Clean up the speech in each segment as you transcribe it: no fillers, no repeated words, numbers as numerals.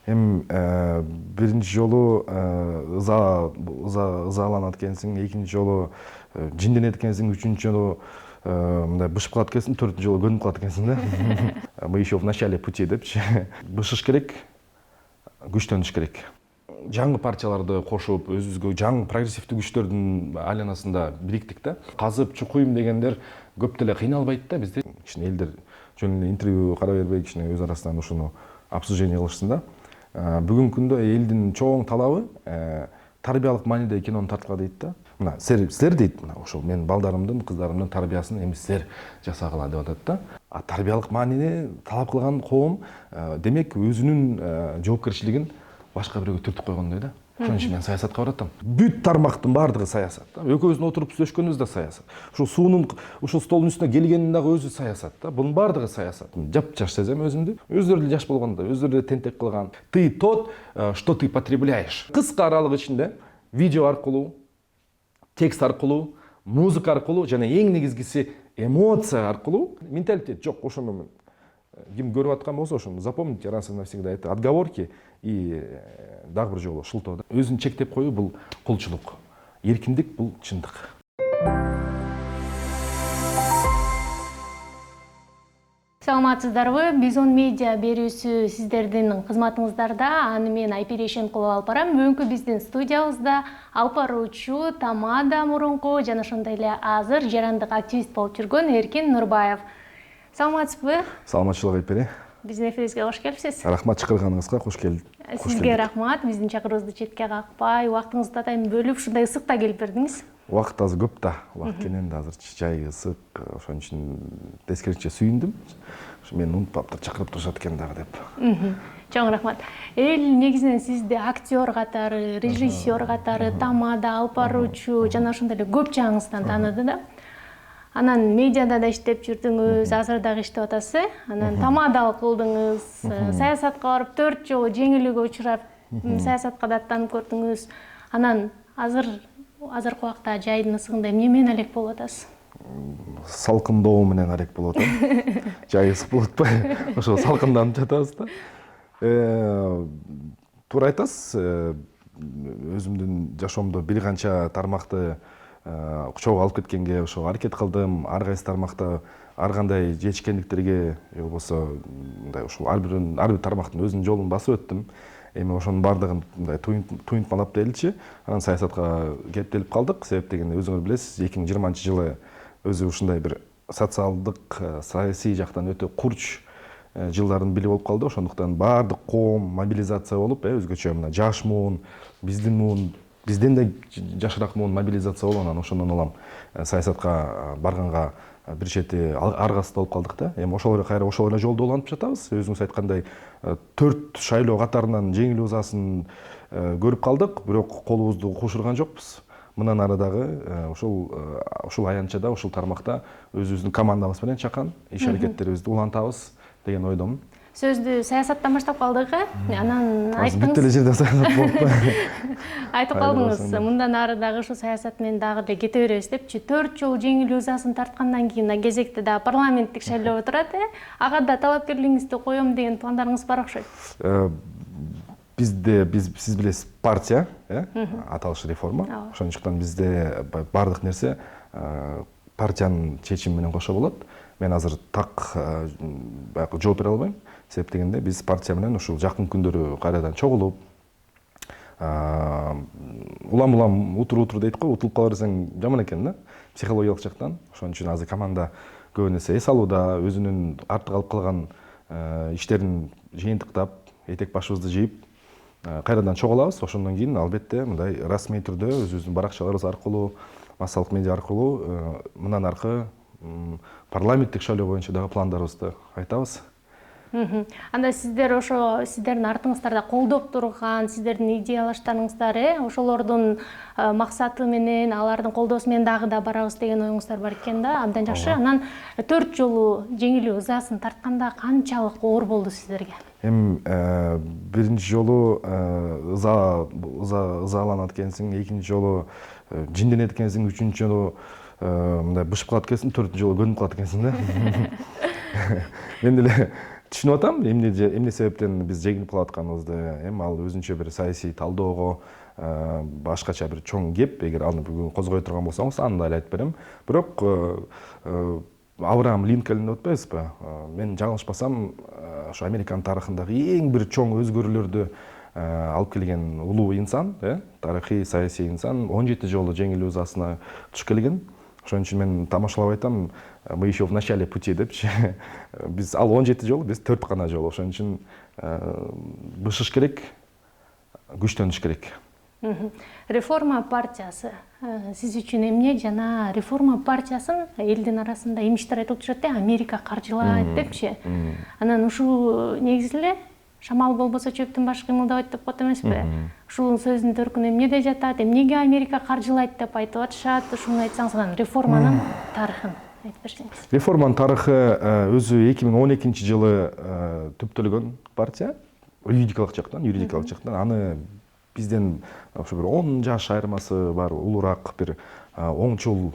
Эми биринчи жолу ызаланат экенсиң, экинчи жолу жинденет экенсиң, үчүнчү жолу мындай бышып калат экенсиң, төртүнчү жолу көнүп калат экенсиң да. Мы еще в начале пути депчи. Бышыш керек, күчтөнүш керек. Жаңы партияларды кошуп, өзүбүзгө жаңы прогрессивдүү күчтөрдүн айланасында бириктик да. Казып чукуйм дегендер көп деле кыйналбайт да бизде. Кичине элдер жөн эле интервью карай бербей, кичине өз арасынан ушуну обсуждение кылышсын да. Бүгүнкү күндө элдин чоң талабы тарбиялык мааниде кинону тарткыла дейт да. Мына силер дейт, мына ошол мен балдарымдын, кыздарымдын тарбиясын эми силер жасагыла деп атат да. А тарбиялык маанини талап кылган коом демек өзүнүн жоопкерчилигин башка бирөөгө түртүп койгондой да. Ошон үчүн мен саясатка баратам. Бүт тармактын баардыгы саясат. Экөөбүздүн отуруп сүйлөшкөнүбүз да саясат. Ушул суунун ушул столдун үстүнө келгенин дагы өзү саясат да. Бунун баардыгы саясат. Жап-жаш сезем өзүмдү. Өздөрү эле жаш болгондо, өздөрү эле тентек кылган. Ты тот, что ты потребляешь. Кыска аралык ичинде видео аркылуу, текст аркылуу, музыка аркылуу жана эң негизгиси эмоция аркылуу менталитет жок. Ошону ким көрүп аткан болсо ошону запомните раз и навсегда. Это отговорки и дагы бир жолу шылтоо. Өзүн чектеп коюу бул кулчулук. Эркиндик бул чындык. Саламатсыздарбы? Бизон медиа берүүсү сиздердин кызматыңыздарда. Аны мен Айперешен кылып алып барам. Бүгүнкү биздин студиябызда алып баруучу Тамада мурунку жана ошондой эле азыр жарандык активист болуп жүргөн Эркин Нурбаев. Саламатсызбы? Саламатчылык Айпери. Биздин эфирибизге кош келипсиз. Рахмат, чакырганыңызга кош келдиңиз. Сизге рахмат. Биздин чакыруубузду четке какпай, убактыңызды атайын бөлүп, ушундай ысыкта келип бердиңиз. Убакыт азыр көп да. Убакыт кенен да азыр жай ысык. Ошон үчүн тескерисинче сүйүндүм. Мен унутпаптыр, чакырып турушат экен дагы деп. Чоң рахмат. Эл негизинен сизди актер катары, режиссер катары, Тамада, алып баруучу жана ошондой эле көп жагыңыздан тааныды да. Анан медиада да иштеп жүрдүңүз, азыр дагы иштеп атасыз. Анан тамадалык кылдыңыз, саясатка барып 4 жолу жеңилүүгө учурап, саясатка да аттанып көрдүңүз. Анан азыркы убакта жайдын ысыгында эмне менен алек болуп атасыз? Салкындоо менен алек болуп атам. Жай ысык болуп атпайбы? Ошо салкынданып жатабыз да. Туура айтасыз. Өзүмдүн жашоомдо бир канча тармакты чогуу алып кеткенге ошо аракет кылдым. Ар кайсы тармакта ар кандай жетишкендиктерге болбосо мындай ушул ар бир тармактын өзүнүн жолун басып өттүм. Эми ошонун баардыгын мындай туйунтмалап деличи. Анан саясатка кептелип калдык. Себеп дегенде өзүңөр билесиз, 2020-жылы өзү ушундай бир социалдык, саясий жактан өтө курч жылдардын бири болуп калды. Ошондуктан баардык коом мобилизация болуп, өзгөчө мына жаш муун, биздин муун, бизден да жашыраак муун мобилизация болуп, анан ошондон улам саясатка барганга бир чети аргасыз болуп калдык да. Эми ошол эле жолдо уланып жатабыз. Өзүңүз айткандай 4 шайлоо катарынан жеңилүү ызасын көрүп калдык, бирок колубузду кушурган жокпуз. Мындан ары дагы ушул аянтчада, ушул тармакта өзүбүздүн командабыз менен чакан иш аракеттерибизди улантабыз деген ойдомун. Сөздү саясаттан баштап калдык, анан айттыңыз. Бүт эле жерде саясат болуп. Айтып калдыңыз, мындан ары дагы ушул саясат менен дагы эле кете беребиз депчи. 4 жолу жеңилүү ызасын тарткандан кийин кезекте да парламенттик шайлоо турат, ага да талапкерлигиңизди коем деген пландарыңыз бар окшойт. Сиз билесиз, партия, аталышы реформа. Ошондуктан бизде баардык нерсе партиянын чечими менен кошо болот. Мен азыр так баягы жооп бере албайм. Себеп дегенде биз партия менен ушул жакын күндөрү кайрадан чогулуп, улам утур дейт го, утулуп кала берсең жаман экен да, психологиялык жактан. Ошон үчүн азыр команда көп нерсе эс алууда, өзүнүн артта калып калган иштерин жыйынтыктап, этек башыбызды жыйып, кайрадан чогулабыз. Ошондон кийин албетте мындай расмий түрдө өзүбүздүн баракчаларыбыз аркылуу, массалык медиа аркылуу мындан аркы парламенттик шайлоо боюнча дагы пландарыбызды айтабыз. Анда сиздер ошо сиздердин артыңыздарда колдоп турган сиздердин идеялаштарыңыздар, ошолордун максаты менен, алардын колдоосу менен дагы да барабыз деген оюңуздар бар экен да, абдан жакшы. Анан 4 жолу жеңилүү ызасын тартканда канчалык оор болду сиздерге? Эми биринчи жолу ызаланат экенсиң, экинчи жолу жинденет экенсиң, үчүнчү жолу мындай бышып калат экенсиң, төртүнчү жолу көнүп калат экенсиң да. Мен деле түшүнүп атам эмне себептен биз жеңилип калып атканыбызды. Эми ал өзүнчө бир саясий талдоого, башкача бир чоң кеп, эгер аны бүгүн козгой турган болсоңуз, аны да эле айтып берем. Бирок Авраам Линкольн деп атпайбызбы? Мен жаңылышпасам, ошо Американын тарыхындагы эң бир чоң өзгөрүүлөрдү алып келген улуу инсан, тарыхый саясий инсан 17 жолу жеңилүү астына түшүп келген. Ошон үчүн мен тамашалап айтам, мы еще в начале пути депчи. Биз ал 17 жолу, биз 4 гана жолу. Ошон үчүн бышыш керек, күчтөнүш керек. Реформа партиясы сиз үчүн эмне? Жана реформа партиясын элдин арасында имиштер айтылып жүрөт да, Америка каржылайт депчи. Анан ушул негизи эле шамал болбосо чөптүн башы кыймылдабайт деп коет эмеспи? Ушул сөздүн төркүнү эмнеде жатат? Эмнеге Америка каржылайт деп айтып атышат? Ушуну айтсаңыз, анан реформанын тарыхын айтып берсеңиз. Реформанын тарыхы өзү 2012 жылы түптөлгөн партия, юридикалык жактан. Аны бизден ошо бир 10 жаш айырмасы бар улуураак бир оңчул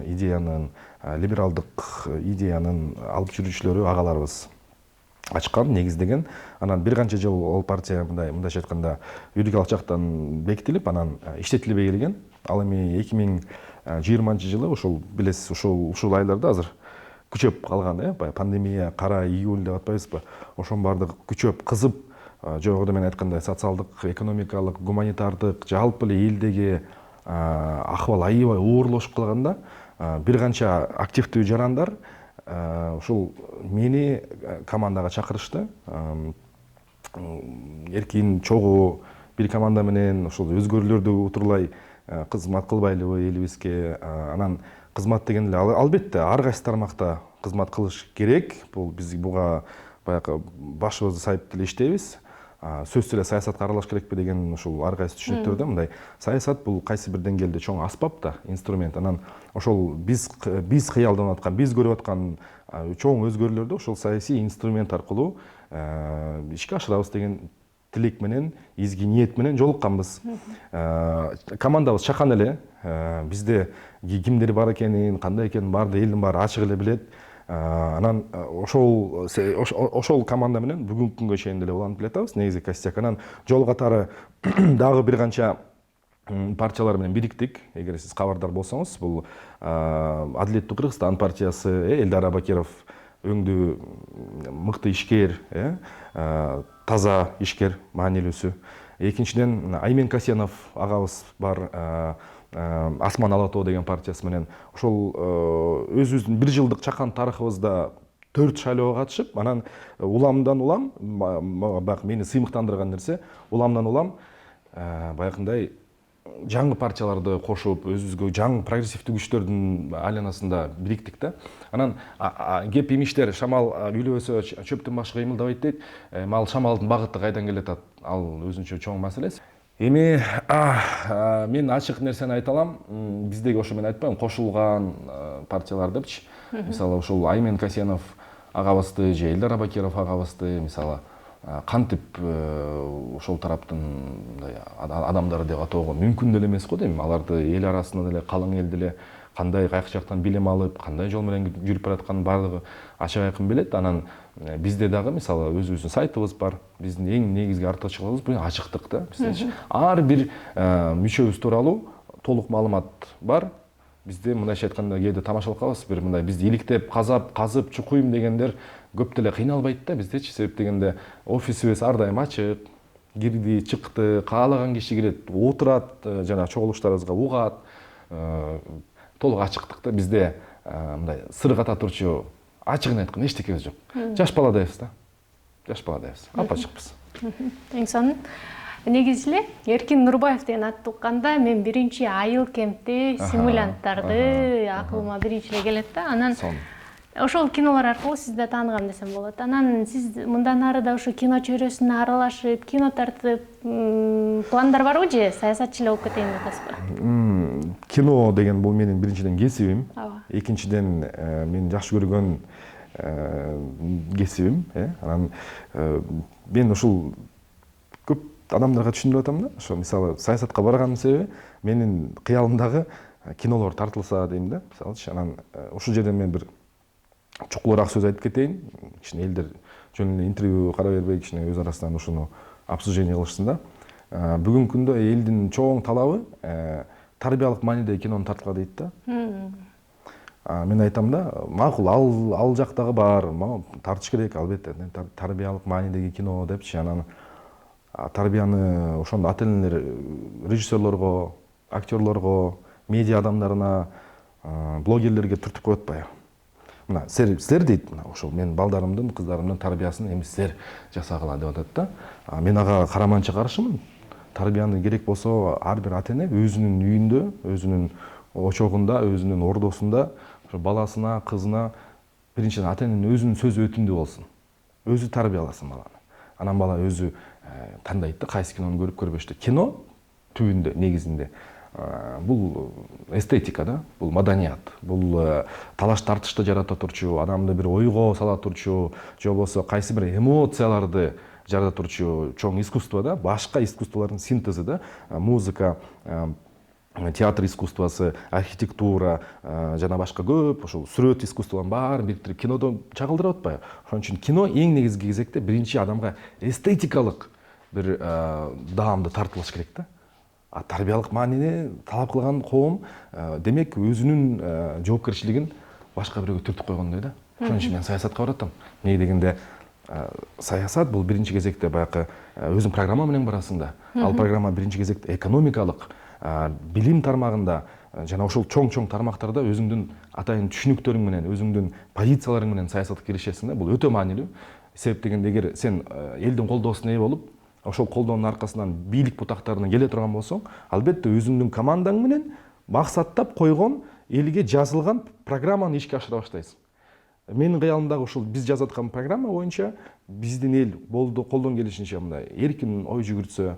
идеянын, либералдык идеянын алып жүрүүчүлөрү агаларыбыз ачкан, негиздеген. Анан бир канча жыл ол партия мындайча айтканда юридикалык жактан бекитилип, анан иштетилбей келген. Ал эми 2020 жылы ушул билесиз, ушул айларда азыр күчөп калган, пандемия, кара июль деп атпайбызбы? Ошонун баардыгы күчөп, кызып, жогоруда мен айткандай социалдык, экономикалык, гуманитардык, жалпы эле элдеги акыбал аябай оорлошуп калганда, бир канча активдүү жарандар ушул мени командага чакырышты. Эркин чогуу бир команда менен ушул өзгөрүүлөрдү утурлай кызмат кылбайлыбы элибизге? Анан кызмат деген эле албетте ар кайсы тармакта кызмат кылыш керек. Бул биз буга баягы башыбызды сайып деле иштейбиз. Сөзсүз эле саясатка аралаш керекпи деген ушул ар кайсы түшүнүктөрдө мындай. Саясат бул кайсы бир деңгээлде чоң аспап да, инструмент. Анан ошол биз кыялданып аткан, биз көрүп аткан чоң өзгөрүүлөрдү ошол саясий инструмент аркылуу ишке ашырабыз деген тилек менен, изги ниет менен жолукканбыз. Командабыз чакан эле. Бизде кимдер бар экенин, кандай экенин баарды элдин баары ачык эле билет. Анан ошол команда менен бүгүнкү күнгө чейин деле уланып келатабыз. Негизи костяк. Анан жол катары дагы бир канча партиялар менен бириктик. Эгер сиз кабардар болсоңуз, бул Адилеттүү Кыргызстан партиясы, Элдар Абакиров өңдүү мыкты ишкер, таза ишкер, маанилүүсү. Экинчиден Аймен Касенов агабыз бар, Асман Алатоо деген партиясы менен. Ошол өзүбүздүн бир жылдык чакан тарыхыбызда 4 шайлоого катышып, анан уламдан улам, баягы мени сыймыктандырган нерсе, уламдан улам баягындай жаңы партияларды кошуп, өзүбүзгө жаңы прогрессивдүү күчтөрдүн айланасында бириктик да. Анан кеп имиштер шамал күйлөбөсө чөптүн башы кыймылдабайт дейт. Ал шамалдын багыты кайдан келет? Ал өзүнчө чоң маселе. Эми мен ачык нерсени айта алам. Биздеги ошо мен айтпайм, кошулган партиялар депчи. Мисалы ушул Аймен Касенов агабызды же Элдар Абакиров агабызды мисалы кантип ошол тараптын адамдары деп атоого мүмкүн деле эмес го дейм. Аларды эл арасында деле, калың эл деле кандай кайсы жактан билим алып, кандай жол менен жүрүп баратканын баардыгы ачык айкын билет. Анан бизде дагы мисалы өзүбүздүн сайтыбыз бар. Биздин эң негизги артыкчылыгыбыз бул ачыктык да. Биздечи ар бир мүчөбүз тууралуу толук маалымат бар. Бизде мындайча айтканда кээде тамашалап калабыз, бир мындай бизди иликтеп, казып, чукуйм дегендер көп деле кыйналбайт да биздечи. Себеп дегенде офисибиз ар дайым ачык, кирди, чыкты, каалаган киши кирет, отурат, жана чогулуштарыбызга угат. Толук ачыктыкта бизде мындай сыр ката турчу ачыгын айтканда эчтекебиз жок. Жаш баладайбыз да. Жаш баладайбыз. Апачыкпыз. Эң сонун. Негизи эле Эркин Нурбаев деген атты укканда мен биринчи айыл кемпти симулянттарды акылыма биринчи эле келет да. Анан ошол кинолор аркылуу сизди таанигам десем болот. Анан сиз мындан ары да ошо кино чөйрөсүнө аралашып, кино тартып пландар барбы же саясатчы эле болуп кетейин деп атасызбы? Кино деген бул менин биринчиден кесибим. Экинчиден мен жакшы көргөн кесибим. Анан мен ушул көп адамдарга түшүндүрүп атам да. Ошо мисалы саясатка барганын себеби менин кыялымдагы кинолор тартылса дейм да. Мисалычы анан ушул жерден мен бир чукулураак сөз айтып кетейин. Кичине элдер жөн эле интервью карай бербей кичине өз арасынан ушуну обсуждение кылышсын да. Бүгүнкү күндө элдин чоң талабы тарбиялык маанидеги кинону тарткыла дейт да. Мен айтам да, макул ал жактагы бар, тартыш керек албетте. Тарбиялык маанидеги кино депчи, анан тарбияны ошондо ата энелер режиссерлорго, актерлорго, медиа адамдарына, блогерлерге түртүп коет атпайбы? Мына силер дейт, мына ошол мен балдарымдын, кыздарымдын тарбиясын эми силер жасагыла деп атат да. Мен ага караманча каршымын. Тарбияны керек болсо ар бир ата эне өзүнүн үйүндө, өзүнүн очогунда, өзүнүн ордосунда баласына, кызына биринчиден ата эненин өзүнүн сөзү өтүмдүү болсун. Өзү тарбияласын баланы. Анан бала өзү тандайт да, кайсы кинону көрүп көрбөштү. Кино түбүндө негизинде бул эстетика да, бул маданият, бул талаш тартышты жарата турчу, адамды бир ойго сала турчу, же болбосо кайсы бир эмоцияларды жарата турчу чоң искусство да, башка искусстволордун синтези да, музыка, театр искусствосы, архитектура, жана башка көп ошол сүрөт искусстволорун баарын бириктирип кинодо чагылдырып атпайбы? Ошон үчүн кино эң негизги кезекте биринчи адамга эстетикалык бир даамды тартылыш керек да. Тарбиялык маанини талап кылган коом демек өзүнүн жоопкерчилигин башка бирөөгө түртүп койгондой да. Ошон үчүн мен саясатка баратам. Эмне дегенде саясат бул биринчи кезекте баягы өзүң программа менен барасың да. Ал программа биринчи кезекте экономикалык, билим тармагында жана ошол чоң тармактарда өзүңдүн атайын түшүнүктөрүң менен, өзүңдүн позицияларың менен саясатка киришесиң да. Бул өтө маанилүү. Себеп дегенде эгер сен элдин колдоосуна ээ болуп, ошол колдоонун аркасынан бийлик бутактарына келе турган болсоң, албетте өзүңдүн командаң менен максаттап койгон, элге жазылган программаны ишке ашыра баштайсың. Менин кыялымдагы ушул биз жазып аткан программа боюнча биздин эл колдон келишинче мындай эркин ой жүгүртсө,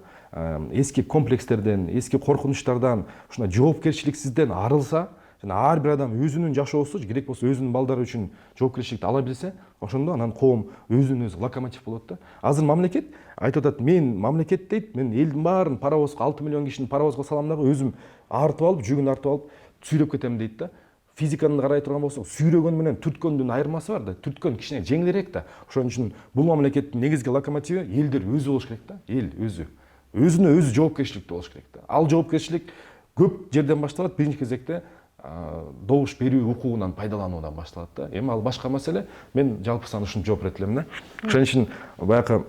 эски комплекстерден, эски коркунучтардан, ушундай жоопкерчиликсизден арылса, жана ар бир адам өзүнүн жашоосу, керек болсо өзүнүн балдары үчүн жоопкерчиликти ала билсе, ошондо анан коом өзүнөн өзү локомотив болот да. Азыр мамлекет айтып атат, мен мамлекет дейт, мен элдин баарын паровозго 6 миллион кишини паровозго салам дагы өзүм артып алып, жүгүн артып алып сүйрөп кетем дейт да. Физиканы карай турган болсок, сүйрөгөн менен түрткөндүн айырмасы бар да. Түрткөн кичине жеңилирээк да. Ошон үчүн бул мамлекеттин негизги локомотиви элдер өзү болуш керек да. Эл өзү. Өзүнө өзү жоопкерчиликтүү болуш керек да. Ал жоопкерчилик көп жерден башталат. Биринчи кезекте добуш берүү укугунан пайдалануудан башталат да. Эми ал башка маселе. Мен жалпысынан ушуну жооп берет элем да. Ошон үчүн баягы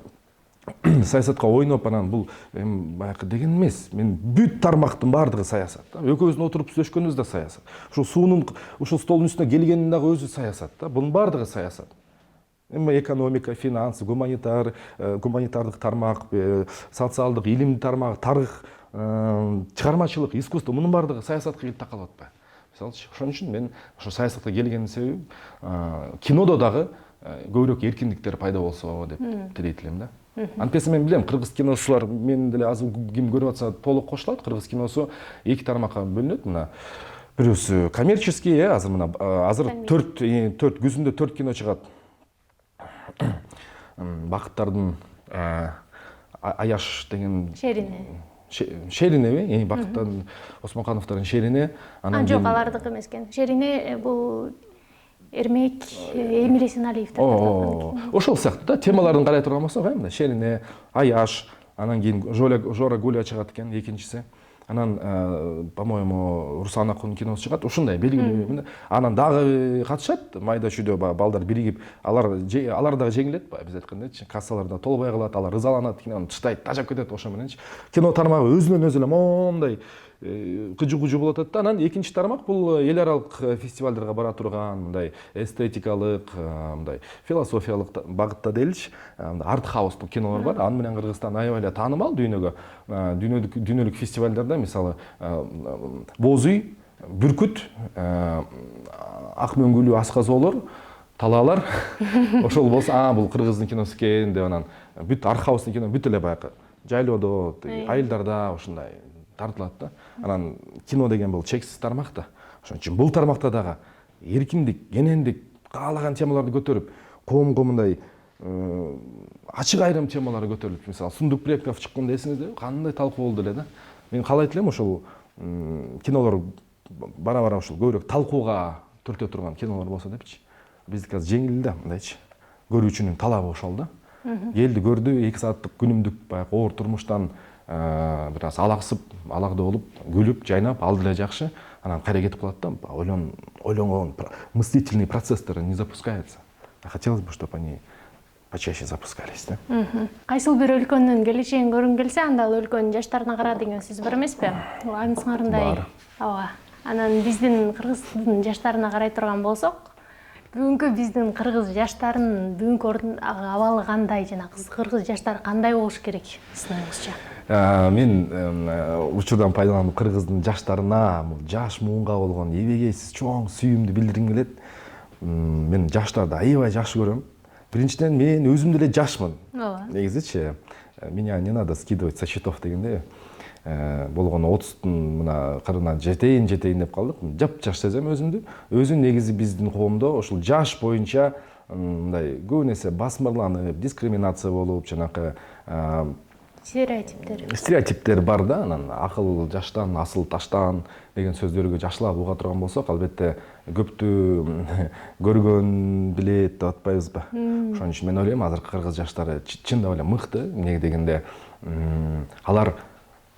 саясатка ойноп анан бул эми баягы деген эмес. Мен бүт тармактын баардыгы саясат. Экөөбүздүн отуруп сүйлөшкөнүбүз да саясат. Ушул суунун ушул столдун үстүнө келгенин дагы өзү саясат да. Бунун баардыгы саясат. Эми экономика, финанс, гуманитардык тармак, социалдык, илимдик тармак, тарых, чыгармачылык, искусство мунун баардыгы саясатка келип такалып атпайбы? Мисалы, ошон үчүн мен ошо саясатка келгенин себебим кинодо дагы көбүрөөк эркиндиктер пайда болсо деп тилейт элем да. Антпесе мен билем, кыргыз киносулар мен деле азыр ким көрүп атса толук кошулат. Кыргыз киносу эки тармакка бөлүнөт. Мына бирөөсү коммерческий, азыр мына азыр 4 күзүндө 4 кино чыгат. Бакыттардын Аяш деген Шерине, Бакыттардын Осмонкановдордун Шерине. Жок, алардыкы эмес экен. Шерине бул Эрмек Эмиль Эсеналиевдин. Ошол сыяктуу да, темаларын карай турган болсок, мына Шерине, Аяш, анан кийин Жора Гуля чыгат экен экинчиси. Анан, по-моему, Руслан Акунун киносу чыгат. Ушундай белгилүү. Анан дагы катышат, майда чүйдө балдар биригип, алар дагы жеңилет, биз айткандайчы, кассаларда толбой калат, алар рызаланат, кинону тыштайт, тажап кетет ошо мененчи. Кино тармагы өзүнөн өзү эле мондай кыжу болуп атат да. Анан экинчи тармак бул эл аралык фестивалдарга бара турган, мындай эстетикалык, мындай философиялык багытта деличи, арт-хаустук кинолор бар. Аны менен Кыргызстан аябай эле таанымал дүйнөгө. Дүйнөлүк фестивалдарда, мисалы, Боз үй, Бүркүт, Ак мөңгүлүү асказоолор, Талаалар, ошол болсо, бул Кыргыздын киносу экен деп анан бүт арт-хаустук кино бүт эле баягы жайлоодо, айылдарда ушундай тартылат да. Анан кино деген бул чексиз тармак да. Ошон үчүн бул тармакта дагы эркиндик, кенендик, каалаган темаларды көтөрүп, коомго мындай ачык айрым темалары көтөрүлүп, мисалы, Сундукбеков чыкканда эсиңизде кандай талкуу болду эле да. Мен каалайт элем ошол кинолор бара ошол көбүрөөк талкууга түртө турган кинолор болсо депчи. Биздики азыр жеңил да, мындайчы. көрүүчүнүн талабы ошол да. Элди көрдү, 2 сааттык күнүмдүк баягы оор турмуштан бир аз алаксып, алакда болуп, күлүп, жайнап, алды эле жакшы. Анан кайра кетип калат да, ойлонгон мыслительный процесстер не запускается. Хотелось бы, чтобы они почаще запускались, да? Кайсыл бир өлкөнүн келечегин көргүң келсе, анда ал өлкөнүн жаштарына кара деген сөз бар эмеспи? Аңсыңарындай. Бар. Ооба. Анан биздин кыргыздын жаштарына карай турган болсок, бүгүнкү биздин кыргыз жаштарынын бүгүнкү абалы кандай жана кыргыз жаштары кандай болуш керек сиздин оюңузча? Мен учурдан пайдаланып кыргыздын жаштарына, жаш муунга болгон эбегейсиз чоң сүйүүмдү билдиргим келет. Мен жаштарды аябай жакшы көрөм. Биринчиден мен өзүм деле жашмын. Негизичи, меня не надо скидывать со счетов дегенде, болгону 30-тун мына кырына жетейин деп калдык. Жап-жаш сезем өзүмдү. Өзүм негизи биздин коомдо ошол жаш боюнча мындай көп нерсе басмырланып, дискриминация болуп, жанакы стереотиптер бар да. Анан акыл жаштан, асыл таштан деген сөздөргө жакшылап уга турган болсок, албетте көптү көргөн билет деп атпайбызбы? Ошон үчүн мен ойлойм, азыркы кыргыз жаштары чындап эле мыкты. Эмнеге дегенде, алар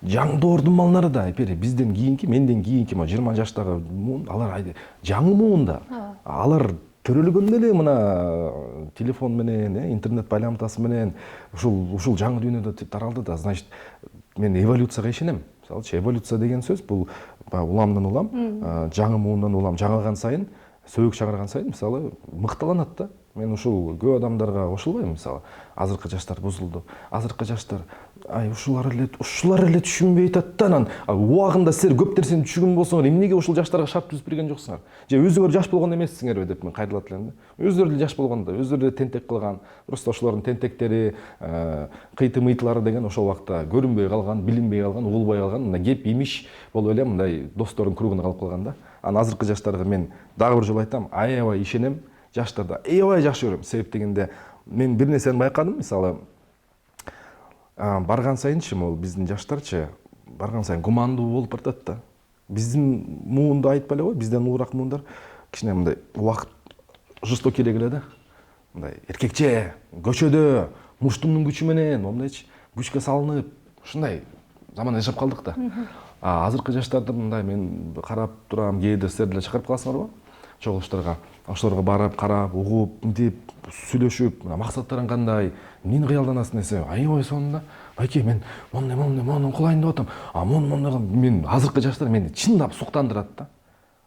жаңдоордун малдары да, бизден кийинки, менден кийинки 20 жаштагы алар жаңы муунда. Алар төрөлгөндө эле мына телефон менен, интернет байламтасы менен ушул жаңы дүйнөдө таралды да. Значит, мен эволюцияга ишенем. Мисалычы, эволюция деген сөз бул уламдан улам, жаңы муундан улам жаңыган сайын, сөөгүк чыгарган сайын, мисалы, мыкталанат да. Мен ушул көп адамдарга кошулбайм, мисалы. Азыркы жаштар бузулду. Азыркы жаштар, ушулар эле түшүнбөй атат да. Анан убагында силер көп нерсени түшүнгөн болсоңор, эмнеге ушул жаштарга шарт түзүп берген жоксуңар? Же өзүңөр жаш болгон эмессиңерби деп мен кайрылат элем да. Өздөрү деле жаш болгондо, өздөрү деле тентек кылган. Просто ошолордун тентектери, кыйты-мыйтылары деген ошол убакта көрүнбөй калган, билинбей калган, угулбай калган, мындай кеп имиш болуп эле мындай достордун кругуна калып калган да. Анан азыркы жаштарга мен дагы бир жолу айтам, аябай ишенем. Жаштарды аябай жакшы көрөм. Себеп дегенде, мен бир нерсени байкадым, мисалы, барган сайынчы, могул биздин жаштарчы барган сайын гумандуу болуп баратат да. Биздин муунду айтпай эле кой, бизден улуураак муундар кичине мындай убакыт жестокий эле да. Мындай эркекче, көчөдө, муштумдун күчү менен, мондайчы күчкө салынып, ушундай заман жашап калдык да. Азыркы жаштарды мындай мен карап турам, кээде силер деле чакырып каласыңарбы? Чогулуштарга, ошолорго барып, карап, угуп, мынтип, сүйлөшүп, максаттарың кандай, эмнени кыялданасың десе, аябай сонунда, байке, мен монун кылайын деп атам. Мен азыркы жаштар мени чындап суктандырат да.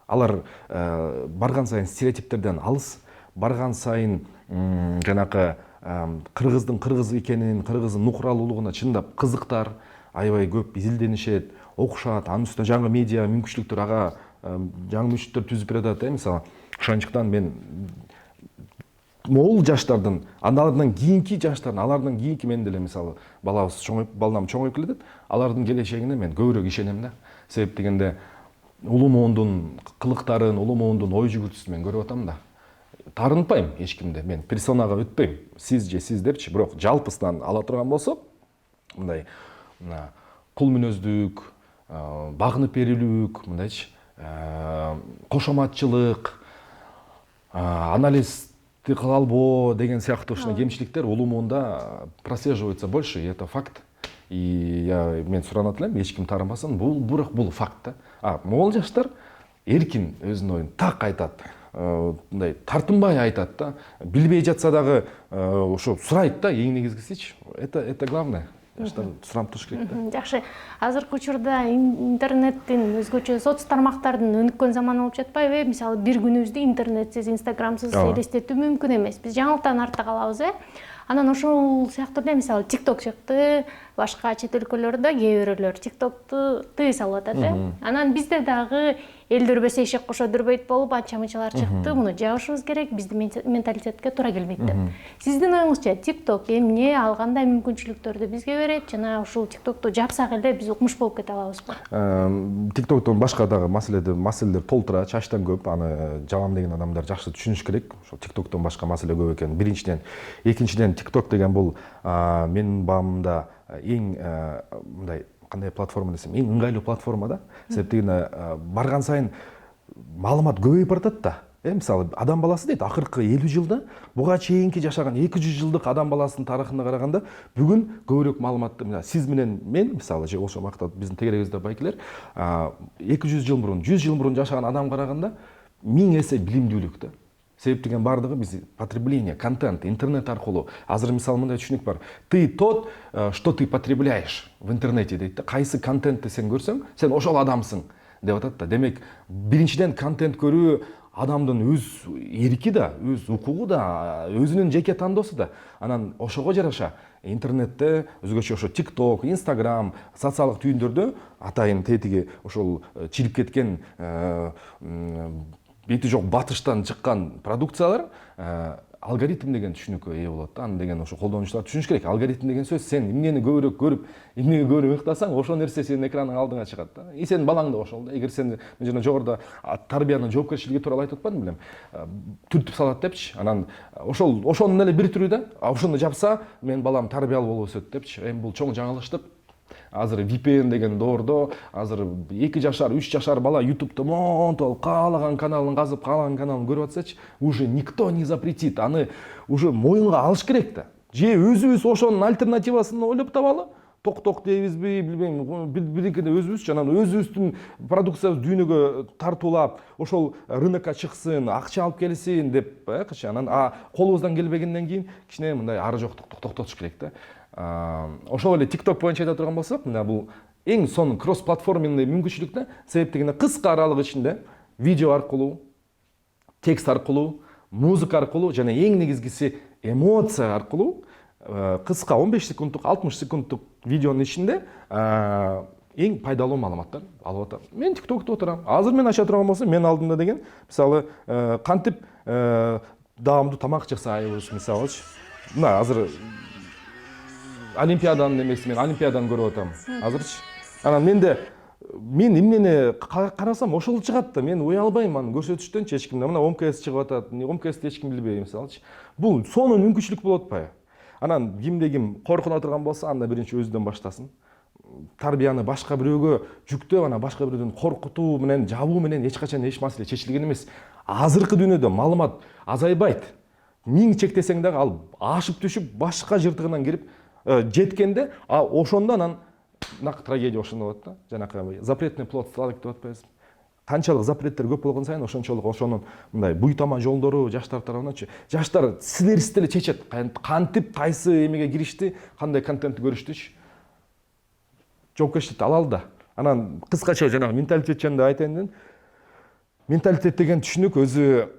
Алар барган сайын стереотиптерден алыс, барган сайын жанакы кыргыздын кыргыз экенин, кыргыздын нукуралуулугуна чындап кызыктар, аябай көп изилденишет, окушат, анын үстүнө жаңы медиа мүмкүнчүлүктөр ага жаңы мүчүттөр түзүп берет, мисалы. Ошондуктан мен могул жаштардын, алардан кийинки жаштардын, алардан кийинки мен деле мисалы балабыз чоңоюп, балам чоңоюп келатат, алардын келечегине мен көбүрөөк ишенем да. Себеп дегенде, улуу муундун кылыктарын, улуу муундун ой жүгүртүүсүн мен көрүп атам да. Тарынтпайм эч кимди, мен персонага өтпөйм. Сиз же сиз депчи, бирок жалпысынан ала турган болсок, мындай кул мүнөздүк, багынып берүүлүк, мындайчы кошоматчылык, анализди кыла албоо деген сыяктуу ушундай кемчиликтер улуу муунда прослеживается больше, и это факт. И мен суранат элем, эч ким таарынбасын, бул факт да. Могул жаштар эркин өзүнүн оюн так айтат, мындай тартынбай айтат да. Билбей жатса дагы ошо сурайт да, эң негизгисичи. Это главное. Жаштар сурап туруш керек да. Жакшы. Азыркы учурда интернеттин, өзгөчө соц тармактардын өнүккөн заманы болуп жатпайбы? Мисалы, бир күнүбүздү интернетсиз, инстаграмсыз элестетүү мүмкүн эмес. Биз жаңылыктан артта калабыз, Анан ошол сыяктуу эле, мисалы, TikTok чыкты, башка чет өлкөлөрдө кээ бирөөлөр TikToкту тыйы салып атат, Анан бизде дагы элдөрбөсө эшек кошо дүрбөйт болуп, анча-мынчалар чыкты. Муну жабышыбыз керек, биздин менталитетке туура келбейт деп. Сиздин оюңузча, TikTok эмне, ал кандай мүмкүнчүлүктөрдү бизге берет жана ушул TikToкту жапсак эле биз укмуш болуп кете алабызбы? TikToктон башка дагы маселелер толтура, чачтан көп. Аны жабам деген адамдар жакшы түшүнүш керек. Ошол TikToктон башка маселе көп экен. Биринчиден, экинчиден TikTok деген бул менин баамымда эң мындай кандай платформа десем, эң ыңгайлуу платформа да. Себеп дегенде барган сайын маалымат көбөйүп баратат да. мисалы адам баласы дейт акыркы 50 жылда буга чейинки жашаган 200 жылдык адам баласынын тарыхына караганда бүгүн көбүрөөк маалыматты сиз менен мен мисалы же ошо убакта биздин тегерегибизде байкелер 200 жыл мурун 100 жыл мурун жашаган адамга караганда 1000 эсе билимдүүлүк да. Себеп деген бардыгы биз потребление, контент, интернет аркылуу. Азыр мисалы мындай түшүнүк бар. Ты тот, что ты потребляешь в интернете дейт да. Кайсы контентти сен көрсөң, сен ошол адамсың деп атат да. Демек, биринчиден контент көрүү адамдын өз эрки да, өз укугу да, өзүнүн жеке тандоосу да. Анан ошого жараша интернетте өзгөчө ошо TikTok, Instagram, социалдык түйүндөрдө атайын тетиги ошол чирип кеткен бети жок батыштан чыккан продукциялар алгоритм деген түшүнүккө ээ болот да. Аны деген ошо колдонуучулар түшүнүш керек. Алгоритм деген сөз сен эмнени көбүрөөк көрүп, эмнеге көбүрөөк ыктасаң, ошол нерсе сенин экраныңдын алдыңа чыгат да. И сенин балаң да ошол да. Эгер сен мен жана жогоруда тарбиянын жоопкерчилиги тууралуу айтып атпадым белем. Түртүп салат депчи. Анан ошонун эле бир түрү да. Ошону жапса, менин балам тарбиялуу болуп өсөт депчи. Эми бул чоң жаңылыштык. Азыр VPN деген доордо азыр 2 жашар, 3 жашар бала YouTube'да монтуп алып, каалаган каналын казып, каалаган каналын көрүп атсачы, уже никто не запретит. Аны уже моюнга алыш керек да. Же өзүбүз ошонун альтернативасын ойлоп табалы. Ток дейбизби, билбейм, бирикеде өзүбүз жана өзүбүздүн продукциябыз дүйнөгө тартуулап, ошол рынокко чыксын, акча алып келсин деп, анан колубуздан келбегенден кийин кичине мындай ары жоктукту токтотуш керек да. Ошол эле TikTok боюнча айта турган болсок, мына бул эң сонун кросс-платформенный мүмкүнчүлүк да. Себеп дегенде кыска аралык ичинде видео аркылуу, текст аркылуу, музыка аркылуу жана эң негизгиси эмоция аркылуу кыска 15 секунддук, 60 секунддук видеонун ичинде эң пайдалуу маалыматтар алып атам. Мен TikTok'та отурам. Азыр мен ача турган болсом, мен алдымда деген, мисалы, кантип даамдуу тамак жасайбыз, мисалычы. Мына азыр Олимпиаданын эмеси, мен Олимпиаданы көрүп атам. Азырчы. Анан мен эмнени карасам ошол чыгат да. Мен уялбайм аны көрсөтүштөн эч кимде. Мына ОМКС чыгып атат. ОМКСти эч ким билбейт, мисалычы. Бул сонун мүмкүнчүлүк болуп атпайбы? Анан кимде ким коркуна турган болсо, анда биринчи өзүдөн баштасын. Тарбияны башка бирөөгө жүктөп, анан башка бирөөдөн коркутуу менен, жабуу менен эч качан эч маселе чечилген эмес. Азыркы дүйнөдө маалымат азайбайт. 1000 чектесең дагы ал ашып түшүп башка жыртыгынан кирип жеткенде, ошондо анан нак трагедия ошондо болот да. Жанакы запретный плод сталык деп атпайбызбы? Канчалык запреттер көп болгон сайын ошончолук ошонун мындай буйтама жолдору жаштар тарабынан жаштар силерсиз деле чечет. Кантип кайсы эмеге киришти, кандай контентти көрүштүчү. Жоопкерчиликти алалы да. Анан кыскача жанагы менталитет жөнүндө айтайын дедим. Менталитет деген түшүнүк өзү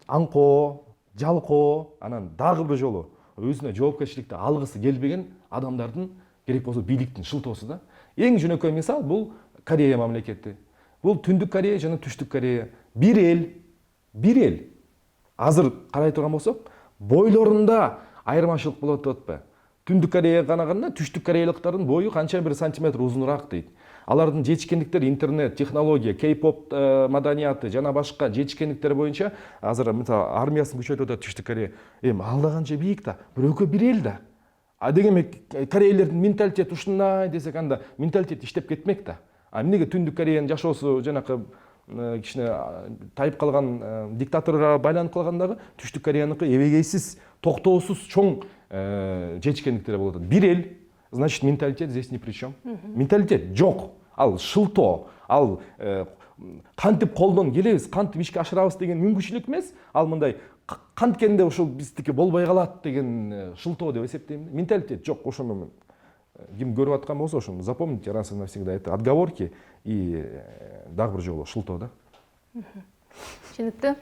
аңкоо, жалкоо, анан дагы бир жолу өзүнө жоопкерчиликти алгысы келбеген адамдардын керек болсо бийликтин шылтоосу да. Эң жөнөкөй мисал бул Корея мамлекети. Бул Түндүк Корея жана Түштүк Корея. Бир эл. Азыр карай турган болсок, бойлорунда айырмачылык болот деп атпайбы? Түндүк Кореяга караганда Түштүк кореялыктардын бою канча бир сантиметр узунураак дейт. Алардын жетишкендиктери интернет, технология, кей-поп маданияты жана башка жетишкендиктер боюнча азыр мисалы армиясын күчөтүп атат Түштүк Корея. Эми алда канча бийик да, бирөөгө бир эл да. Дегенмен корейлердин менталитети ушундай десек, анда менталитет иштеп кетмек да. Эмнеге Түндүк Кореянын жашоосу жанакы кичине тайып калган диктаторго байланып калгандагы Түштүк Кореяныкы эбегейсиз, токтоосуз чоң жетишкендиктер болот. Бир эл, значит, менталитет здесь ни при чем. Менталитет жок. Ал шылтоо, ал кантип колдон келебиз, кантип ишке ашырабыз деген мүмкүнчүлүк эмес. Ал мындай канткенде ошол биздики болбой калат деген шылтоо деп эсептейм. Менталитет жок. Ошону ким көрүп аткан болсо, ошону запомните раз и навсегда. Это отговорки и дагы бир жолу шылтоо да. Түшүнүктүү.